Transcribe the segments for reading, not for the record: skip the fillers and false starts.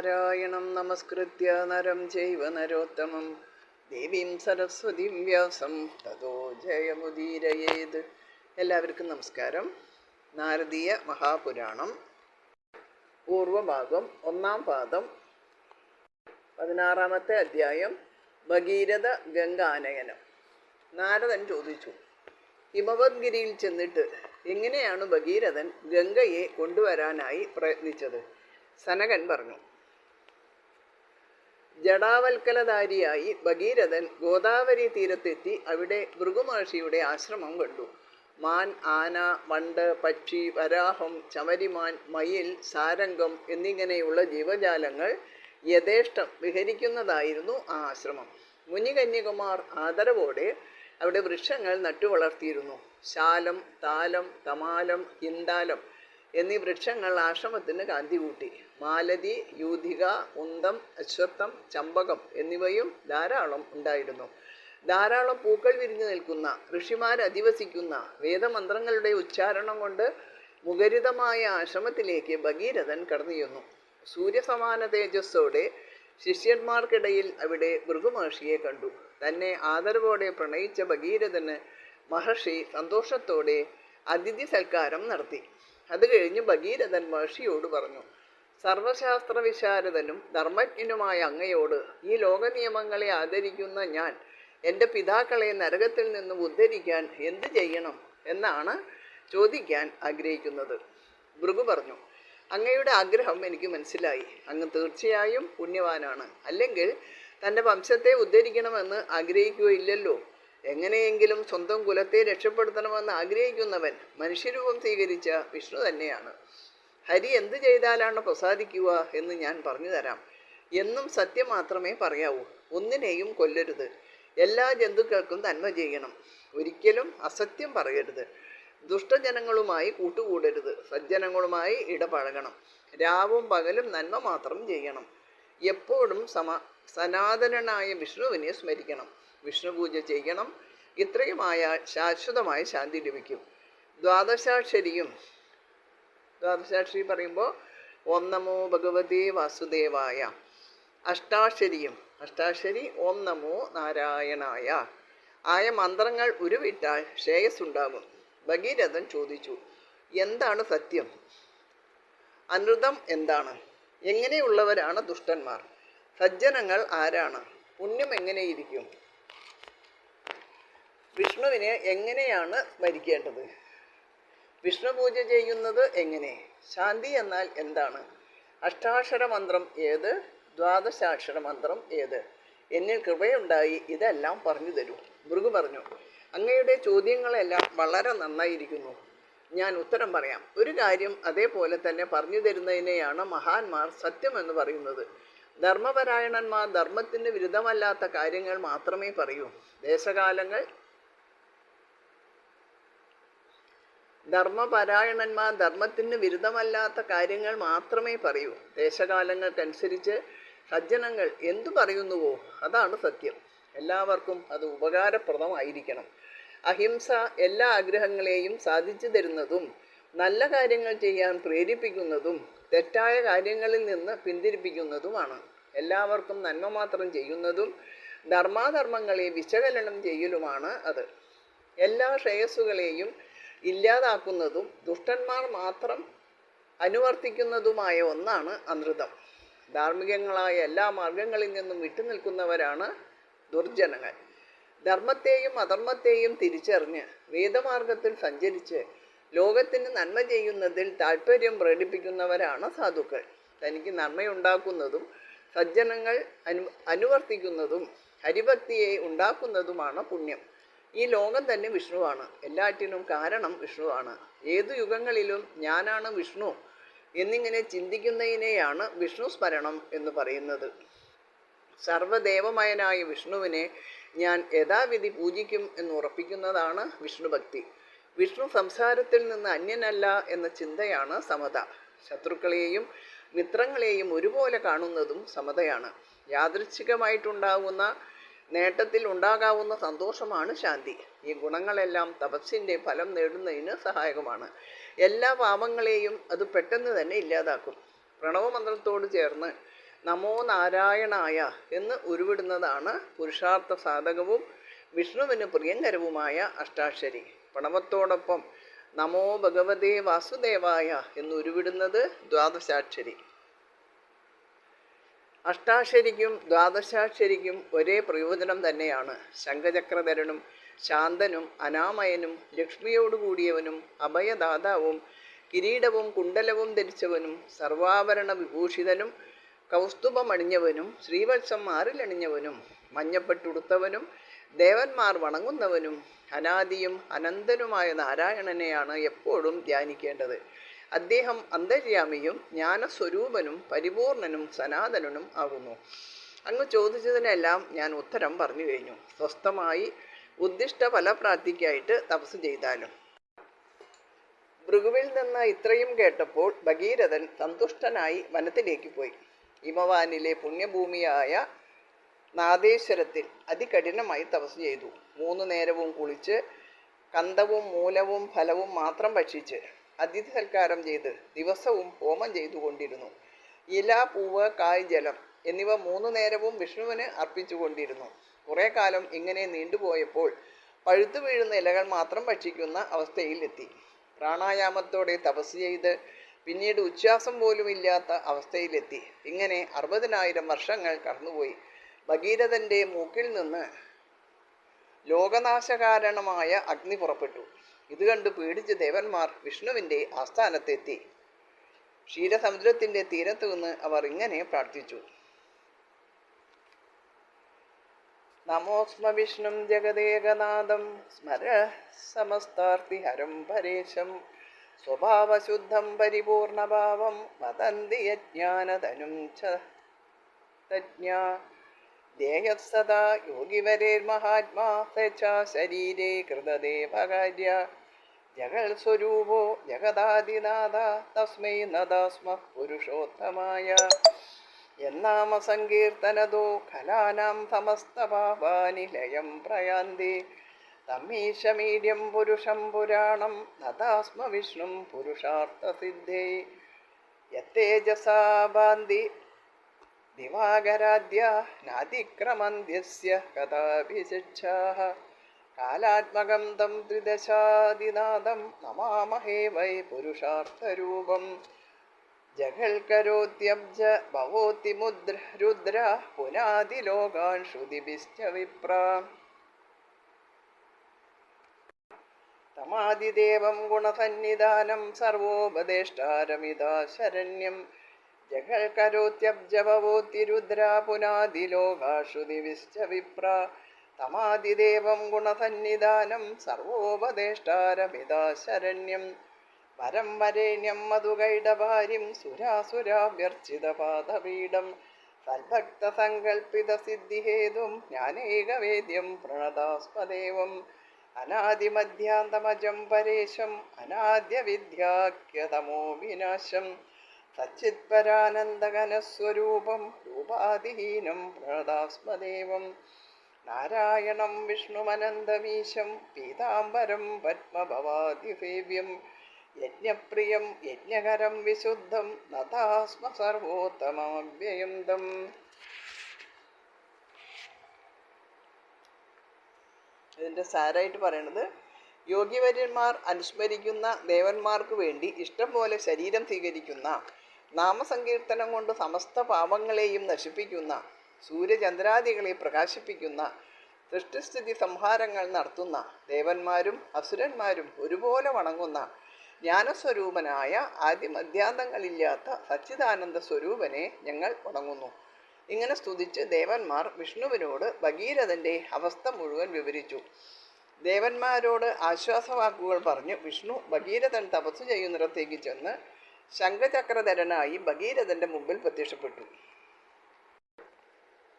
നാരായണം നമസ്കൃത്യ നരം ചൈവ നരോത്തമം ദേവീം സരസ്വതീം വ്യാസം തതോ ജയമുദീരയേത്. എല്ലാവർക്കും നമസ്കാരം. നാരദീയ മഹാപുരാണം പൂർവഭാഗം 1-ാം പാദം 16-ാമത്തെ അധ്യായം ഭഗീരഥ ഗംഗാനയനം. നാരദൻ ചോദിച്ചു, ഹിമവദ്ഗിരിയിൽ ചെന്നിട്ട് എങ്ങനെയാണ് ഭഗീരഥൻ ഗംഗയെ കൊണ്ടുവരാനായി പ്രയത്നിച്ചത്? സനകൻ പറഞ്ഞു, ജടാവൽക്കലധാരിയായി ഭഗീരഥൻ ഗോദാവരി തീരത്തെത്തി അവിടെ ഭൃഗുമഹർഷിയുടെ ആശ്രമം കണ്ടു. മാൻ, ആന, വണ്ട്, പക്ഷി, വരാഹം, ചമരിമാൻ, മയിൽ, സാരംഗം എന്നിങ്ങനെയുള്ള ജീവജാലങ്ങൾ യഥേഷ്ടം വിഹരിക്കുന്നതായിരുന്നു ആ ആശ്രമം. മുനികന്യകുമാർ ആദരവോടെ അവിടെ വൃക്ഷങ്ങൾ നട്ടുവളർത്തിയിരുന്നു. ശാലം, താലം, തമാലം, ഹിന്ദാലം എന്നീ വൃക്ഷങ്ങൾ ആശ്രമത്തിന് കാന്തി കൂട്ടി. മാലതി, യൂധിക, ഉന്തം, അശ്വത്ഥം, ചമ്പകം എന്നിവയും ധാരാളം ഉണ്ടായിരുന്നു. ധാരാളം പൂക്കൾ വിരിഞ്ഞു നിൽക്കുന്ന, ഋഷിമാർ അധിവസിക്കുന്ന, വേദമന്ത്രങ്ങളുടെ ഉച്ചാരണം കൊണ്ട് മുഖരിതമായ ആശ്രമത്തിലേക്ക് ഭഗീരഥൻ കടന്നു ചെന്നു. സൂര്യസമാന തേജസ്സോടെ ശിഷ്യന്മാർക്കിടയിൽ അവിടെ ഭൃഗുമഹർഷിയെ കണ്ടു. തന്നെ ആദരവോടെ പ്രണയിച്ച ഭഗീരഥന് മഹർഷി സന്തോഷത്തോടെ അതിഥി സൽക്കാരം നടത്തി. അത് കഴിഞ്ഞ് ഭഗീരഥൻ മഹർഷിയോട് പറഞ്ഞു, സർവശാസ്ത്ര വിശാരദനും ധർമ്മജ്ഞനുമായ അങ്ങയോട് ഈ ലോക നിയമങ്ങളെ ആദരിക്കുന്ന ഞാൻ എൻ്റെ പിതാക്കളെ നരകത്തിൽ നിന്നും ഉദ്ധരിക്കാൻ എന്ത് ചെയ്യണം എന്നാണ് ചോദിക്കാൻ ആഗ്രഹിക്കുന്നത്. ഭൃഗു പറഞ്ഞു, അങ്ങയുടെ ആഗ്രഹം എനിക്ക് മനസ്സിലായി. അങ്ങ് തീർച്ചയായും പുണ്യവാനാണ്. അല്ലെങ്കിൽ തൻ്റെ വംശത്തെ ഉദ്ധരിക്കണമെന്ന് ആഗ്രഹിക്കുകയില്ലല്ലോ. എങ്ങനെയെങ്കിലും സ്വന്തം കുലത്തെ രക്ഷപ്പെടുത്തണമെന്ന് ആഗ്രഹിക്കുന്നവൻ മനുഷ്യരൂപം സ്വീകരിച്ച വിഷ്ണു തന്നെയാണ്. ഹരി എന്ത് ചെയ്താലാണ് പ്രസാദിക്കുക എന്ന് ഞാൻ പറഞ്ഞു തരാം. എന്നും സത്യം മാത്രമേ പറയാവൂ. ഒന്നിനെയും കൊല്ലരുത്. എല്ലാ ജന്തുക്കൾക്കും നന്മ ചെയ്യണം. ഒരിക്കലും അസത്യം പറയരുത്. ദുഷ്ടജനങ്ങളുമായി കൂട്ടുകൂടരുത്. സജ്ജനങ്ങളുമായി ഇടപഴകണം. രാവും പകലും നന്മ മാത്രം ചെയ്യണം. എപ്പോഴും സനാതനനായ വിഷ്ണുവിനെ സ്മരിക്കണം. വിഷ്ണു പൂജ ചെയ്യണം. ഇത്രയുമായാൽ ശാശ്വതമായ ശാന്തി ലഭിക്കും. ദ്വാദശാക്ഷരി പറയുമ്പോൾ ഓം നമോ ഭഗവതേ വാസുദേവായ. അഷ്ടാക്ഷരി ഓം നമോ നാരായണായ ആയ മന്ത്രങ്ങൾ ഉരുവിട്ടാൽ ശ്രേയസ്സുണ്ടാകും. ഭഗീരഥൻ ചോദിച്ചു, എന്താണ് സത്യം? അനൃതം എന്താണ്? എങ്ങനെയുള്ളവരാണ് ദുഷ്ടന്മാർ? സജ്ജനങ്ങൾ ആരാണ്? പുണ്യം എങ്ങനെയിരിക്കും? വിഷ്ണുവിനെ എങ്ങനെയാണ് സ്മരിക്കേണ്ടത്? വിഷ്ണു പൂജ ചെയ്യുന്നത് എങ്ങനെ? ശാന്തി എന്നാൽ എന്താണ്? അഷ്ടാക്ഷര മന്ത്രം ഏത്? ദ്വാദശാക്ഷര മന്ത്രം ഏത്? എന്നിൽ കൃപയുണ്ടായി ഇതെല്ലാം പറഞ്ഞു തരൂ. ഭൃഗു പറഞ്ഞു, അങ്ങയുടെ ചോദ്യങ്ങളെല്ലാം വളരെ നന്നായിരിക്കുന്നു. ഞാൻ ഉത്തരം പറയാം. ഒരു കാര്യം അതേപോലെ തന്നെ പറഞ്ഞു തരുന്നതിനെയാണ് മഹാന്മാർ സത്യമെന്ന് പറയുന്നത്. ധർമ്മപരായണന്മാർ ധർമ്മത്തിന് വിരുദ്ധമല്ലാത്ത കാര്യങ്ങൾ മാത്രമേ പറയൂ. ധർമ്മപരായണന്മാർ ധർമ്മത്തിന് വിരുദ്ധമല്ലാത്ത കാര്യങ്ങൾ മാത്രമേ പറയൂ. ദേശകാലങ്ങൾക്കനുസരിച്ച് സജ്ജനങ്ങൾ എന്തു പറയുന്നുവോ അതാണ് സത്യം. എല്ലാവർക്കും അത് ഉപകാരപ്രദമായിരിക്കണം. അഹിംസ എല്ലാ ആഗ്രഹങ്ങളെയും സാധിച്ചു തരുന്നതും നല്ല കാര്യങ്ങൾ ചെയ്യാൻ പ്രേരിപ്പിക്കുന്നതും തെറ്റായ കാര്യങ്ങളിൽ നിന്ന് പിന്തിരിപ്പിക്കുന്നതുമാണ്. എല്ലാവർക്കും നന്മ മാത്രം ചെയ്യുന്നതും ധർമാധർമ്മങ്ങളെ വിശകലനം ചെയ്യലുമാണ് അത്. എല്ലാ ശ്രേയസ്സുകളെയും ഇല്ലാതാക്കുന്നതും ദുഷ്ടന്മാർ മാത്രം അനുവർത്തിക്കുന്നതുമായ ഒന്നാണ് അനൃതം. ധാർമ്മികങ്ങളായ എല്ലാ മാർഗങ്ങളിൽ നിന്നും വിട്ടുനിൽക്കുന്നവരാണ് ദുർജനങ്ങൾ. ധർമ്മത്തെയും അധർമ്മത്തെയും തിരിച്ചറിഞ്ഞ് വേദമാർഗത്തിൽ സഞ്ചരിച്ച് ലോകത്തിന് നന്മ ചെയ്യുന്നതിൽ താല്പര്യം പ്രകടിപ്പിക്കുന്നവരാണ് സാധുക്കൾ. തനിക്ക് നന്മയുണ്ടാക്കുന്നതും സജ്ജനങ്ങൾ അനുവർത്തിക്കുന്നതും ഹരിഭക്തിയെ ഉണ്ടാക്കുന്നതുമാണ് പുണ്യം. ഈ ലോകം തന്നെ വിഷ്ണുവാണ്. എല്ലാറ്റിനും കാരണം വിഷ്ണുവാണ്. ഏതു യുഗങ്ങളിലും ഞാനാണ് വിഷ്ണു എന്നിങ്ങനെ ചിന്തിക്കുന്നതിനെയാണ് വിഷ്ണു സ്മരണം എന്ന് പറയുന്നത്. സർവദേവമയനായ വിഷ്ണുവിനെ ഞാൻ യഥാവിധി പൂജിക്കും എന്ന് ഉറപ്പിക്കുന്നതാണ് വിഷ്ണുഭക്തി. വിഷ്ണു സംസാരത്തിൽ നിന്ന് അന്യനല്ല എന്ന ചിന്തയാണ് സമത. ശത്രുക്കളെയും മിത്രങ്ങളെയും ഒരുപോലെ കാണുന്നതും സമതയാണ്. യാദൃച്ഛികമായിട്ടുണ്ടാകുന്ന നേട്ടത്തിൽ ഉണ്ടാകാവുന്ന സന്തോഷമാണ് ശാന്തി. ഈ ഗുണങ്ങളെല്ലാം തപസ്സിൻ്റെ ഫലം നേടുന്നതിന് സഹായകമാണ്. എല്ലാ പാപങ്ങളെയും അത് പെട്ടെന്ന് തന്നെ ഇല്ലാതാക്കും. പ്രണവമന്ത്രത്തോട് ചേർന്ന് നമോ നാരായണായ എന്ന് ഉരുവിടുന്നതാണ് പുരുഷാർത്ഥ സാധകവും വിഷ്ണുവിന് പ്രിയങ്കരവുമായ അഷ്ടാക്ഷരി. പ്രണവത്തോടൊപ്പം നമോ ഭഗവതേ വാസുദേവായ എന്ന് ഉരുവിടുന്നത് ദ്വാദശാക്ഷരി. അഷ്ടാക്ഷരിക്കും ദ്വാദശാക്ഷരിക്കും ഒരേ പ്രയോജനം തന്നെയാണ്. ശംഖചക്രധരനും ശാന്തനും അനാമയനും ലക്ഷ്മിയോടുകൂടിയവനും അഭയദാതാവും കിരീടവും കുണ്ടലവും ധരിച്ചവനും സർവാഭരണ വിഭൂഷിതനും കൗസ്തുഭമണിഞ്ഞവനും ശ്രീവത്സം മാറിലണിഞ്ഞവനും മഞ്ഞപ്പെട്ടുടുത്തവനും ദേവന്മാർ വണങ്ങുന്നവനും അനാദിയും അനന്തനുമായ നാരായണനെയാണ് എപ്പോഴും ധ്യാനിക്കേണ്ടത്. അദ്ദേഹം അന്തര്യാമിയും ജ്ഞാനസ്വരൂപനും പരിപൂർണനും സനാതനനും ആകുന്നു. അങ്ങ് ചോദിച്ചതിനെല്ലാം ഞാൻ ഉത്തരം പറഞ്ഞു കഴിഞ്ഞു. സ്വസ്ഥമായി ഉദ്ദിഷ്ട ഫലപ്രാപ്തിക്കായിട്ട് തപസ് ചെയ്താലും. ഭൃഗുവിൽ നിന്ന് ഇത്രയും കേട്ടപ്പോൾ ഭഗീരഥൻ സന്തുഷ്ടനായി വനത്തിലേക്ക് പോയി. ഹിമവാനിലെ പുണ്യഭൂമിയായ നാദേശ്വരത്തിൽ അതികഠിനമായി തപസ് ചെയ്തു. 3 നേരവും കുളിച്ച് കന്തവും മൂലവും ഫലവും മാത്രം ഭക്ഷിച്ച് അതിഥി സൽക്കാരം ചെയ്ത് ദിവസവും ഹോമം ചെയ്തുകൊണ്ടിരുന്നു. ഇല, പൂവ്, കായ്, ജലം എന്നിവ 3 നേരവും വിഷ്ണുവിന് അർപ്പിച്ചുകൊണ്ടിരുന്നു. കുറേ കാലം ഇങ്ങനെ നീണ്ടുപോയപ്പോൾ പഴുത്തു വീഴുന്ന ഇലകൾ മാത്രം ഭക്ഷിക്കുന്ന അവസ്ഥയിൽ എത്തി. പ്രാണായാമത്തോടെ തപസ് ചെയ്ത് പിന്നീട് ഉച്ഛ്വാസം പോലും ഇല്ലാത്ത അവസ്ഥയിലെത്തി. ഇങ്ങനെ 60,000 വർഷങ്ങൾ കടന്നുപോയി. ഭഗീരഥൻ്റെ മൂക്കിൽ നിന്ന് ലോകനാശകാരണമായ അഗ്നി പുറപ്പെട്ടു. ഇത് കണ്ട് പേടിച്ച് ദേവന്മാർ വിഷ്ണുവിൻ്റെ ആസ്ഥാനത്തെത്തി. ക്ഷീരസമുദ്രത്തിൻ്റെ തീരത്തു നിന്ന് അവർ ഇങ്ങനെ പ്രാർത്ഥിച്ചു. നമോസ്മ വിഷ്ണും ജഗദേകനാഥം സ്മര സമസ്താർത്തിഹരം പരേശം സ്വഭാവശുദ്ധം പരിപൂർണഭാവം വദന്തി യജ്ഞാനതനും ച തജ്ഞാ ദേയസദാ യോഗിവരേർമഹാത്മാ സച്ചാ ശരീരേ കൃതദേവകാര്യ ജഗൽ സ്വരൂപോ ജഗദാദിനാഥ തസ്മൈ നദാസ്മ പുരുഷോത്തമായ എന്നാമ സങ്കീർത്തനതോ ഖലാനാം സമസ്തപാപാനി ലയം പ്രയാന്തി തമ്മീശമീര്യം പുരുഷം പുരാണം നദാസ്മ വിഷ്ണും പുരുഷാർത്ഥസിദ്ധേ യത്തേജസാ ഭാന്തി ദിവാകരാദ്യ നാതിക്രമന്ത്യസ്യ കഥാഭിശിക്ഷാഃ കാലാത്മകം തം ത്രിദശാദിനാഥം നമാമഹേ വൈ പുരുഷാർത്ഥരൂപം ജഗൽകരോത്യബ്ജ ഭവോതി മുദ്ര രുദ്ര പുനാദിലോകാൻ ശ്രുതിഭിശ്ച വിപ്ര തമാദിദേവം ഗുണസന്നിധാനം സർവോപദേഷ്ടാരമിതാ ശരണ്യം ജഗൽകരോത്യബ്ജ ഭവോതി രുദ്ര പുനാദിലോകാ ശ്രുതിഭിശ്ച വിപ്ര തമാദിദേവം ഗുണസന്നിധാനം സർവോപദേഷ്ടാരമിതാ ശരണ്യം വരം വരേണ്യം മധുകൈടഭാര്യം സുരാസുരാവ്യർച്ചിതപാദപീഠം സൽഭക്തസങ്കൽപ്പിതസിദ്ധിഹേതും ജ്ഞാനേകവേദ്യം പ്രണതാസ്മദേവം അനാദിമധ്യാന്തമജം പരേശം അനാദ്യവിദ്യാഖ്യതമോ വിനാശം സച്ചിത്പരാനന്ദഘനസ്വരൂപം രൂപാതിഹീനം പ്രണതാസ്മദേവം നാരായണം വിഷ്ണുമനന്തമീശം പീതാംബരം പത്മഭവാതിസേവ്യം യജ്ഞപ്രിയം യജ്ഞകരം വിശുദ്ധം നതാസ്മ സർവോത്തമവ്യയം തം. ഇതിൻ്റെ സാരായിട്ട് പറയണത്, യോഗിവര്യന്മാർ അനുസ്മരിക്കുന്ന ദേവന്മാർക്ക് വേണ്ടി ഇഷ്ടം പോലെ ശരീരം സ്വീകരിക്കുന്ന, നാമസങ്കീർത്തനം കൊണ്ട് സമസ്ത പാപങ്ങളെയും നശിപ്പിക്കുന്ന, സൂര്യചന്ദ്രാദികളെ പ്രകാശിപ്പിക്കുന്ന, സൃഷ്ടിസ്ഥിതി സംഹാരങ്ങൾ നടത്തുന്ന, ദേവന്മാരും അസുരന്മാരും ഒരുപോലെ വണങ്ങുന്ന ജ്ഞാനസ്വരൂപനായ ആദ്യമധ്യാന്തങ്ങളില്ലാത്ത സച്ചിദാനന്ദ സ്വരൂപനെ ഞങ്ങൾ വണങ്ങുന്നു. ഇങ്ങനെ സ്തുതിച്ച് ദേവന്മാർ വിഷ്ണുവിനോട് ഭഗീരഥൻ്റെ അവസ്ഥ മുഴുവൻ വിവരിച്ചു. ദേവന്മാരോട് ആശ്വാസവാക്കുകൾ പറഞ്ഞു വിഷ്ണു ഭഗീരഥൻ തപസ് ചെയ്യുന്നിടത്തേക്ക് ചെന്ന് ശംഖചക്രധരനായി ഭഗീരഥൻ്റെ മുമ്പിൽ പ്രത്യക്ഷപ്പെട്ടു.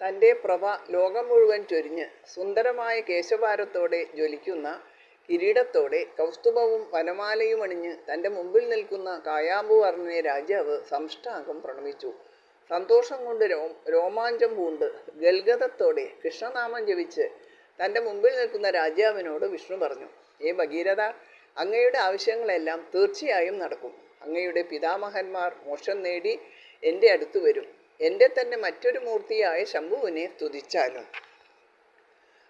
തൻ്റെ പ്രഭ ലോകം മുഴുവൻ ചൊരിഞ്ഞ് സുന്ദരമായ കേശഭാരത്തോടെ ജ്വലിക്കുന്ന കിരീടത്തോടെ കൗസ്തുഭവും വനമാലയും അണിഞ്ഞ് തൻ്റെ മുമ്പിൽ നിൽക്കുന്ന കായാമ്പുവർണ്ണനെ രാജാവ് സാഷ്ടാംഗം പ്രണമിച്ചു. സന്തോഷം കൊണ്ട് രോമാഞ്ചം പൂണ്ട് ഗൽഗതത്തോടെ കൃഷ്ണനാമം ജപിച്ച് തൻ്റെ മുമ്പിൽ നിൽക്കുന്ന രാജാവിനോട് വിഷ്ണു പറഞ്ഞു, ഏ ഭഗീരഥ, അങ്ങയുടെ ആവശ്യങ്ങളെല്ലാം തീർച്ചയായും നടക്കും. അങ്ങയുടെ പിതാമഹന്മാർ മോക്ഷം നേടി എൻ്റെ അടുത്ത് വരും. എൻ്റെ തന്നെ മറ്റൊരു മൂർത്തിയായ ശംഭുവിനെ സ്തുതിച്ചാലും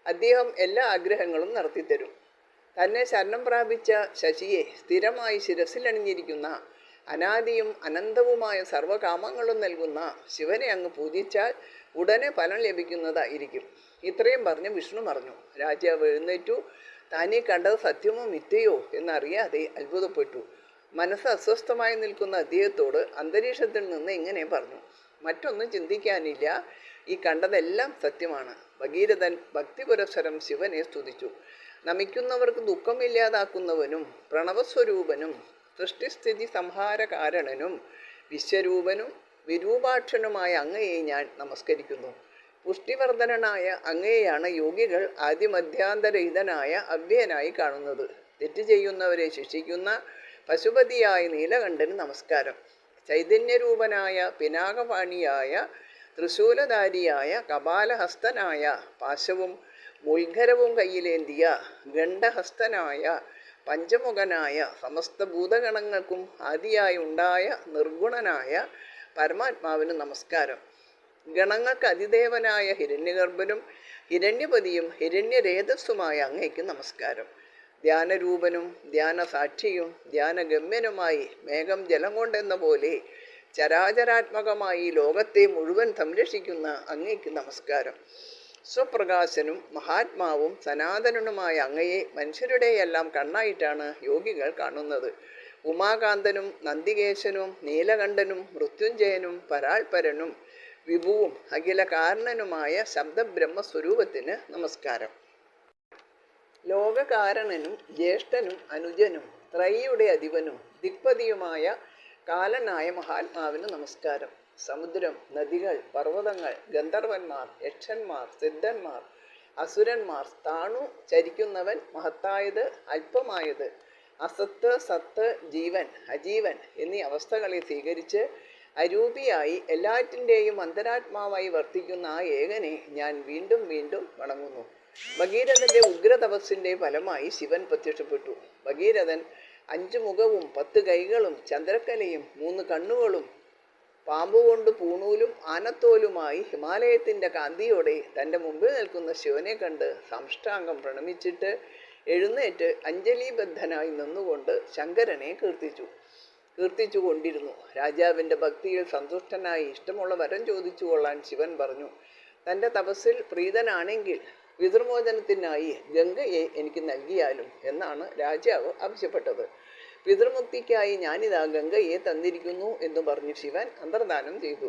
അദ്ദേഹം എല്ലാ ആഗ്രഹങ്ങളും നടത്തിത്തരും. തന്നെ ശരണം പ്രാപിച്ച ശശിയെ സ്ഥിരമായി ശിരസിലണിഞ്ഞിരിക്കുന്ന അനാദിയും അനന്തവുമായ സർവകാമങ്ങളും നൽകുന്ന ശിവനെ അങ്ങ് പൂജിച്ചാൽ ഉടനെ ഫലം ലഭിക്കുന്നതായിരിക്കും. ഇത്രയും പറഞ്ഞ് വിഷ്ണു പറഞ്ഞു. രാജാവ് എഴുന്നേറ്റു. താനീ കണ്ടത് സത്യമോ മിഥ്യയോ എന്നറിയാതെ അത്ഭുതപ്പെട്ടു. മനസ്സ് അസ്വസ്ഥമായി നിൽക്കുന്ന അദ്ദേഹത്തോട് അന്തരീക്ഷത്തിൽ നിന്ന് ഇങ്ങനെ പറഞ്ഞു. മറ്റൊന്നും ചിന്തിക്കാനില്ല, ഈ കണ്ടതെല്ലാം സത്യമാണ്. ഭഗീരഥൻ ഭക്തിപുരസ്സരം ശിവനെ സ്തുതിച്ചു. നമിക്കുന്നവർക്ക് ദുഃഖമില്ലാതാക്കുന്നവനും പ്രണവസ്വരൂപനും സൃഷ്ടിസ്ഥിതി സംഹാരകാരണനും വിശ്വരൂപനും വിരൂപാക്ഷനുമായ അങ്ങയെ ഞാൻ നമസ്കരിക്കുന്നു. പുഷ്ടിവർദ്ധനായ അങ്ങയെയാണ് യോഗികൾ ആദ്യമധ്യാന്തരഹിതനായ അവ്യയനായി കാണുന്നത്. തെറ്റ് ചെയ്യുന്നവരെ ശിക്ഷിക്കുന്ന പശുപതിയായ നീലകണ്ഠന് നമസ്കാരം. ചൈതന്യരൂപനായ പിനാകപാണിയായ തൃശൂലധാരിയായ കപാലഹസ്തനായ പാശവും മുൽഘരവും കയ്യിലേന്തിയ ഗണ്ഡഹസ്തനായ പഞ്ചമുഖനായ സമസ്ത ഭൂതഗണങ്ങൾക്കും ആദിയായി ഉണ്ടായ നിർഗുണനായ പരമാത്മാവിന് നമസ്കാരം. ഗണങ്ങൾക്ക് അതിദേവനായ ഹിരണ്യഗർഭനും ഹിരണ്യപതിയും ഹിരണ്യരേതസ്സുമായ അങ്ങയ്ക്ക് നമസ്കാരം. ധ്യാനരൂപനും ധ്യാനസാക്ഷിയും ധ്യാനഗമ്യനുമായി മേഘം ജലം കൊണ്ടെന്ന പോലെ ചരാചരാത്മകമായി ലോകത്തെ മുഴുവൻ സംരക്ഷിക്കുന്ന അങ്ങയ്ക്ക് നമസ്കാരം. സ്വപ്രകാശനും മഹാത്മാവും സനാതനനുമായ അങ്ങയെ മനുഷ്യരുടെയെല്ലാം കണ്ണായിട്ടാണ് യോഗികൾ കാണുന്നത്. ഉമാകാന്തനും നന്ദികേശനും നീലകണ്ഠനും മൃത്യുഞ്ജയനും പരാൽപരനും വിഭുവും അഖില കാരണനുമായ ശബ്ദബ്രഹ്മസ്വരൂപത്തിന് നമസ്കാരം. ലോകകാരണനും ജ്യേഷ്ഠനും അനുജനും ത്രയിയുടെ അധിപനും ദിക്പതിയുമായ കാലനായ മഹാത്മാവിന് നമസ്കാരം. സമുദ്രം, നദികൾ, പർവ്വതങ്ങൾ, ഗന്ധർവന്മാർ, യക്ഷന്മാർ, സിദ്ധന്മാർ, അസുരന്മാർ, താണു ചരിക്കുന്നവൻ, മഹത്തായത്, അല്പമായത്, അസത്ത്, സത്ത്, ജീവൻ, അജീവൻ എന്നീ അവസ്ഥകളെ സ്വീകരിച്ച് അരൂപിയായി എല്ലാറ്റിൻ്റെയും അന്തരാത്മാവായി വർത്തിക്കുന്ന ആ ഏകനെ ഞാൻ വീണ്ടും വീണ്ടും വണങ്ങുന്നു. ഭഗീരഥന്റെ ഉഗ്രതപസ്സിന്റെ ഫലമായി ശിവൻ പ്രത്യക്ഷപ്പെട്ടു. ഭഗീരഥൻ 5 മുഖവും 10 കൈകളും ചന്ദ്രക്കലയും 3 കണ്ണുകളും പാമ്പുകൊണ്ട് പൂണൂലും ആനത്തോലുമായി ഹിമാലയത്തിൻ്റെ കാന്തിയോടെ തൻ്റെ മുമ്പിൽ നിൽക്കുന്ന ശിവനെ കണ്ട് സാഷ്ടാംഗം പ്രണമിച്ചിട്ട് എഴുന്നേറ്റ് അഞ്ജലിബദ്ധനായി നിന്നുകൊണ്ട് ശങ്കരനെ കീർത്തിച്ചു കൊണ്ടിരുന്നു. രാജാവിൻ്റെ ഭക്തിയിൽ സന്തുഷ്ടനായി ഇഷ്ടമുള്ള വരം ചോദിച്ചു കൊള്ളാൻ ശിവൻ പറഞ്ഞു. തൻ്റെ തപസ്സിൽ പ്രീതനാണെങ്കിൽ പിതൃമോചനത്തിനായി ഗംഗയെ എനിക്ക് നൽകിയാലും എന്നാണ് രാജാവ് ആവശ്യപ്പെട്ടത്. പിതൃമുക്തിക്കായി ഞാനിതാ ഗംഗയെ തന്നിരിക്കുന്നു എന്ന് പറഞ്ഞ് ശിവൻ അന്തർദാനം ചെയ്തു.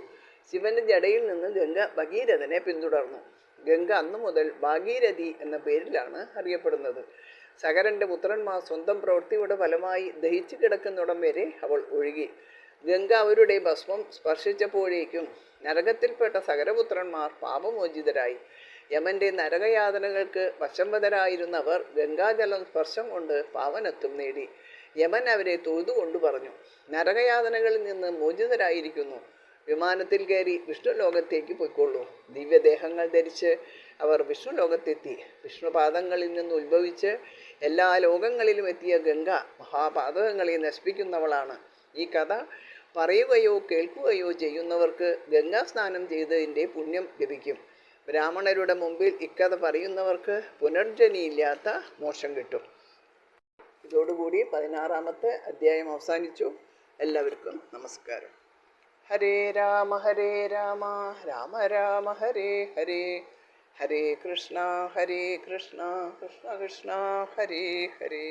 ശിവന്റെ ജടയിൽ നിന്ന് ഗംഗ ഭഗീരഥനെ പിന്തുടർന്നു. ഗംഗ അന്നു മുതൽ ഭാഗീരഥി എന്ന പേരിലാണ് അറിയപ്പെടുന്നത്. സകരന്റെ പുത്രന്മാർ സ്വന്തം പ്രവൃത്തിയുടെ ഫലമായി ദഹിച്ചു കിടക്കുന്നിടം വരെ അവൾ ഒഴുകി. ഗംഗ അവരുടെ ഭസ്മം സ്പർശിച്ചപ്പോഴേക്കും നരകത്തിൽപ്പെട്ട സകരപുത്രന്മാർ പാപമോചിതരായി. യമന്റെ നരകയാതനകൾക്ക് വശംവദരായിരുന്നവർ ഗംഗാജലം സ്പർശം കൊണ്ട് പാവനത്വം നേടി. യമൻ അവരെ തൊഴുതുകൊണ്ടു പറഞ്ഞു, നരകയാതനകളിൽ നിന്ന് മോചിതരായിരിക്കുന്നു. വിമാനത്തിൽ കയറി വിഷ്ണുലോകത്തേക്ക് പൊയ്ക്കൊള്ളൂ. ദിവ്യദേഹങ്ങൾ ധരിച്ച് അവർ വിഷ്ണുലോകത്തെത്തി. വിഷ്ണുപാദങ്ങളിൽ നിന്ന് ഉത്ഭവിച്ച് എല്ലാ ലോകങ്ങളിലും എത്തിയ ഗംഗ മഹാപാതകങ്ങളെ നശിപ്പിക്കുന്നവളാണ്. ഈ കഥ പറയുകയോ കേൾക്കുകയോ ചെയ്യുന്നവർക്ക് ഗംഗാസ്നാനം ചെയ്തതിൻ്റെ പുണ്യം ലഭിക്കും. ബ്രാഹ്മണരുടെ മുമ്പിൽ ഇക്കഥ പറയുന്നവർക്ക് പുനർജനിയില്ലാത്ത മോക്ഷം കിട്ടും. ഇതോടുകൂടി 16-ാമത്തെ അധ്യായം അവസാനിച്ചു. എല്ലാവർക്കും നമസ്കാരം. ഹരേ രാമ രാമ രാമ ഹരേ ഹരേ, ഹരേ കൃഷ്ണ കൃഷ്ണ കൃഷ്ണ ഹരേ ഹരേ.